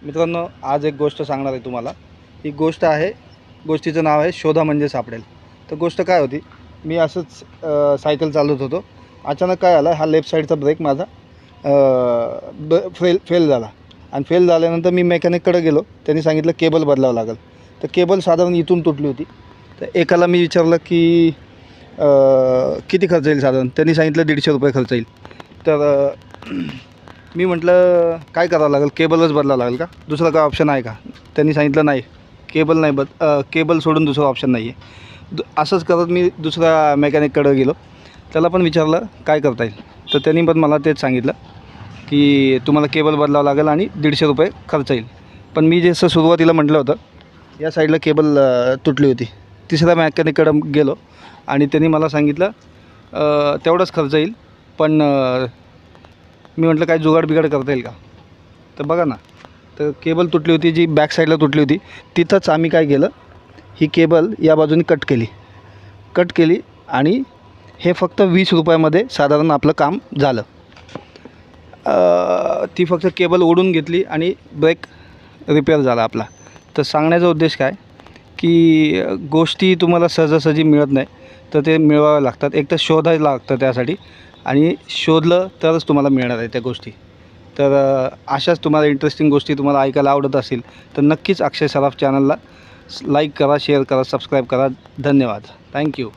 मित्रांनो, आज एक गोष्ट सांगणार आहे तुम्हाला। ही गोष्ट आहे, गोष्टीचं नाव आहे शोधा म्हणजे सापडेल। तर गोष्ट काय होती, मी असंच सायकल चालवत होतो। अचानक काय झालं, हा लेफ्ट साईडचा ब्रेक माझा फेल झाला आणि फेल झाल्यानंतर मी मेकॅनिककडे गेलो। त्यांनी सांगितलं केबल बदलावं लागेल। तर केबल साधारण इथून तुटली होती। तर एकाला मी विचारलं की किती खर्च येईल साधारण। त्यांनी सांगितलं 150 रुपये खर्च येईल। तर मी म्हटलं काय करावं लागेल, केबलच बदलावं लागेल का, दुसरा काय ऑप्शन आहे का? त्यांनी सांगितलं नाही, केबल नाही केबल सोडून दुसरा ऑप्शन नाही आहे। असंच करत मी दुसऱ्या मेकॅनिककडे गेलो, त्याला पण विचारलं काय करता येईल। तर त्यांनी पण मला तेच सांगितलं की तुम्हाला केबल बदलावं लागेल आणि 150 रुपये खर्च येईल। पण मी जसं सुरुवातीला म्हटलं होतं, या साईडला केबल तुटली होती। तिसऱ्या मेकॅनिककडे गेलो आणि त्यांनी मला सांगितलं तेवढंच खर्च येईल, पण मी म्हटलं काय जुगाड बिगाड करता येईल का? तर बघा ना, तर केबल तुटली होती, जी बॅक साईडला तुटली होती। तिथंच आम्ही काय केलं, ही केबल या बाजूने कट केली आणि हे फक्त 20 रुपयामध्ये साधारण आपलं काम झालं। ती फक्त केबल ओढून घेतली आणि ब्रेक रिपेअर झाला आपला। तर सांगण्याचा उद्देश काय की गोष्टी तुम्हाला सहजासहजी मिळत नाही, तर ते मिळवाव्या लागतात। एक तर शोधायला लागतं त्यासाठी, आणि शोधलं तरच तुम्हाला मिळणार आहे त्या गोष्टी। तर अशाच तुम्हाला इंटरेस्टिंग गोष्टी तुम्हाला ऐकायला आवडत असतील तर नक्कीच अक्षय सराफ चॅनलला लाईक करा, शेअर करा, सबस्क्राईब करा। धन्यवाद, थँक्यू।